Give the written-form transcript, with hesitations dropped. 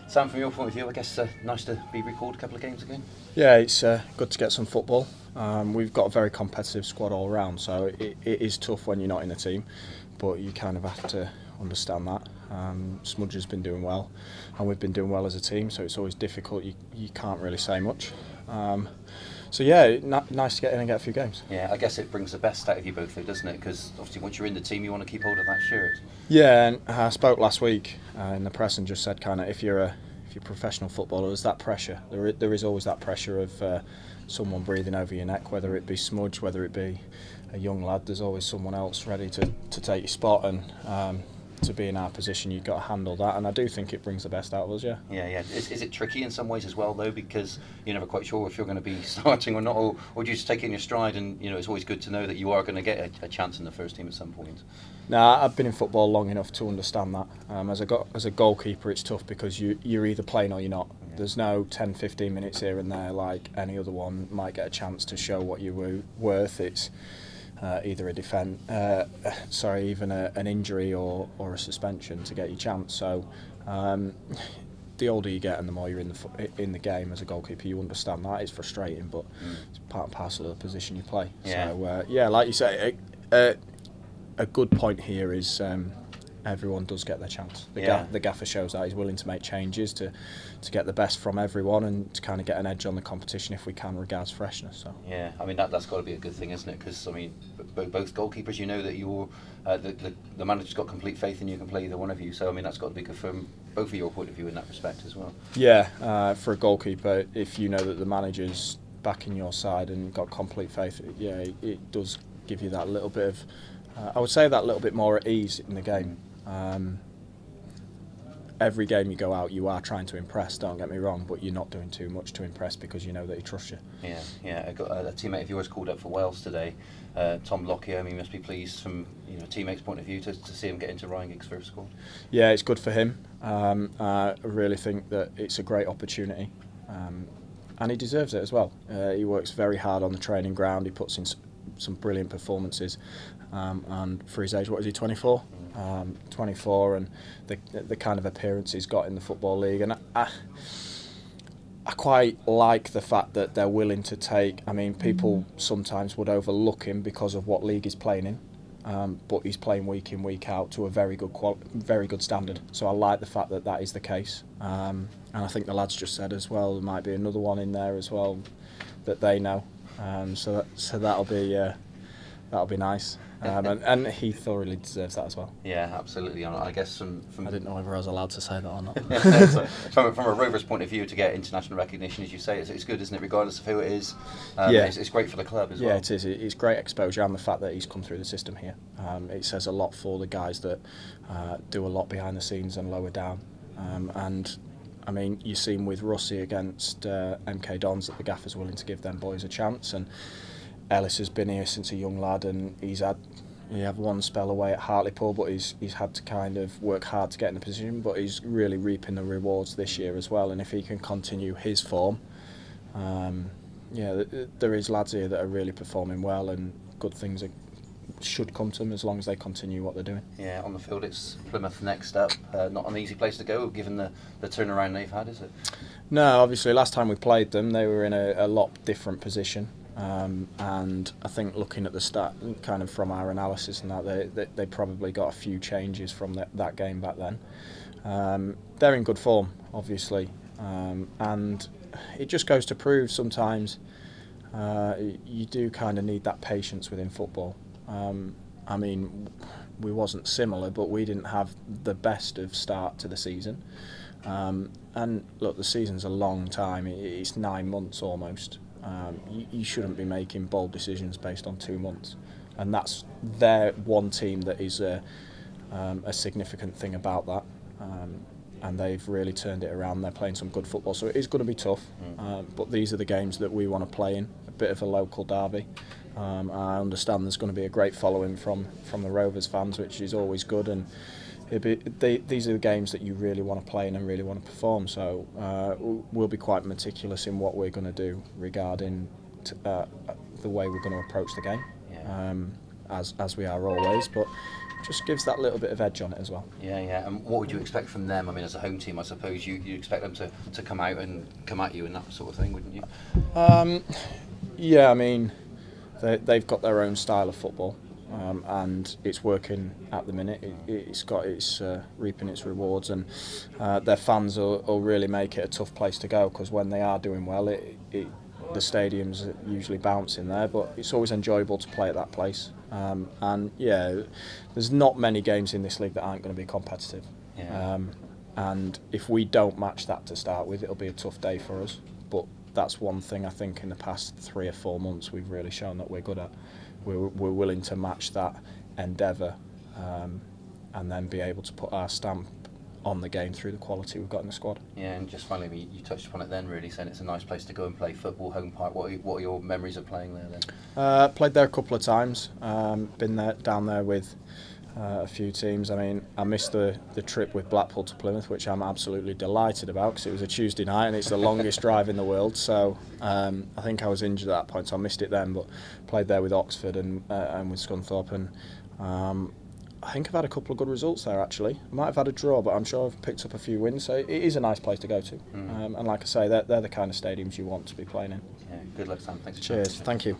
Sam, from your point of view, I guess nice to be recalled a couple of games again. Yeah, it's good to get some football. We've got a very competitive squad all round, so it is tough when you're not in the team, but you kind of have to understand that. Smudge has been doing well, and we've been doing well as a team, so it's always difficult. You can't really say much. So yeah, nice to get in and get a few games. Yeah, I guess it brings the best out of you both, though, doesn't it? Because obviously, once you're in the team, you want to keep hold of that shirt. Yeah, and I spoke last week in the press and just said, kind of, if you're a professional footballer, there's that pressure. There is always that pressure of someone breathing over your neck, whether it be Smudge, whether it be a young lad. There's always someone else ready to take your spot, and to be in our position, you've got to handle that, and I do think it brings the best out of us. Yeah. Is it tricky in some ways as well, though, because you're never quite sure if you're going to be starting or not, or do you just take it in your stride? And it's always good to know that you are going to get a chance in the first team at some point. No, I've been in football long enough to understand that. As a goalkeeper, it's tough because you're either playing or you're not. Yeah. There's no 10-15 minutes here and there like any other one might get a chance to show what you're worth. It's either even an injury or a suspension to get your chance. So the older you get and the more you're in the game as a goalkeeper, you understand that. It's frustrating, but it's part and parcel of the position you play. Yeah. So like you say, a good point here is everyone does get their chance. The gaffer shows that he's willing to make changes to get the best from everyone and to kind of get an edge on the competition if we can, regards freshness. So yeah, I mean that's got to be a good thing, isn't it? Because I mean, both goalkeepers, you know that you're the manager's got complete faith in you, can play either one of you. So I mean that's got to be good from both of your point of view in that respect as well. Yeah, for a goalkeeper, if you know that the manager's backing your side and got complete faith, yeah, it does give you that little bit of. I would say that little bit more at ease in the game. Every game you go out, you are trying to impress, don't get me wrong, but you're not doing too much to impress because you know that he trusts you. Yeah. I got a teammate of yours called up for Wales today, Tom Lockyer. I mean, you must be pleased from a teammate's point of view to see him get into Ryan Giggs' first squad. Yeah, it's good for him. I really think that it's a great opportunity, and he deserves it as well. He works very hard on the training ground. He puts in some brilliant performances, and for his age, what is he, 24? 24, and the kind of appearance he's got in the Football League, and I quite like the fact that they're willing to take. I mean, people sometimes would overlook him because of what league he's playing in, but he's playing week in, week out to a very good standard. So I like the fact that that is the case, and I think the lads just said as well there might be another one in there as well that they know. So that'll be nice, and he thoroughly deserves that as well. Yeah, absolutely. I guess from I didn't know whether I was allowed to say that or not. So, from a Rovers point of view, to get international recognition, as you say, it's good, isn't it? Regardless of who it is, it's great for the club as well. Yeah, it is. It's great exposure, and the fact that he's come through the system here, it says a lot for the guys that do a lot behind the scenes and lower down, and. I mean, you've seen with Russie against MK Dons that the gaffer's willing to give them boys a chance, and Ellis has been here since a young lad, and he had one spell away at Hartlepool, but he's had to kind of work hard to get in the position, but he's really reaping the rewards this year as well, and if he can continue his form, there is lads here that are really performing well, and good things should come to them as long as they continue what they're doing. Yeah, on the field it's Plymouth next up. Not an easy place to go given the turnaround they've had, is it? No, obviously last time we played them they were in a lot different position, and I think looking at the stat, kind of from our analysis and that, they probably got a few changes from that game back then. They're in good form, obviously, and it just goes to prove sometimes you do kind of need that patience within football. I mean, we wasn't similar, but we didn't have the best of start to the season. And look, the season's a long time. It's 9 months almost. You shouldn't be making bold decisions based on 2 months. And that's their one team that is a significant thing about that. And they've really turned it around. They're playing some good football, so it is going to be tough. But these are the games that we want to play in, a bit of a local derby. I understand there's going to be a great following from the Rovers fans, which is always good, and these are the games that you really want to play in and really want to perform. So we'll be quite meticulous in what we're going to do regarding the way we're going to approach the game, as we are always. But just gives that little bit of edge on it as well. Yeah, yeah. And what would you expect from them? I mean, as a home team, I suppose you expect them to come out and come at you and that sort of thing, wouldn't you? Yeah, I mean, they've got their own style of football, and it's working at the minute. It's reaping its rewards, and their fans will really make it a tough place to go, because when they are doing well, the stadiums usually bounce in there, but it's always enjoyable to play at that place. And yeah, there's not many games in this league that aren't going to be competitive. Yeah. And if we don't match that to start with, it'll be a tough day for us. But that's one thing I think in the past 3 or 4 months we've really shown that we're good at. We're willing to match that endeavour, and then be able to put our stamp on the game through the quality we've got in the squad. Yeah, and just finally, you touched upon it then, really, saying it's a nice place to go and play football, home park. What are your memories of playing there then? Played there a couple of times, been down there with a few teams. I mean, I missed the trip with Blackpool to Plymouth, which I'm absolutely delighted about, because it was a Tuesday night and it's the longest drive in the world, so I think I was injured at that point, so I missed it then, but played there with Oxford and with Scunthorpe, and I think I've had a couple of good results there actually. I might have had a draw, but I'm sure I've picked up a few wins, so it is a nice place to go to. And like I say, they're the kind of stadiums you want to be playing in. Yeah, good luck, Sam. Thanks for Cheers, thank you.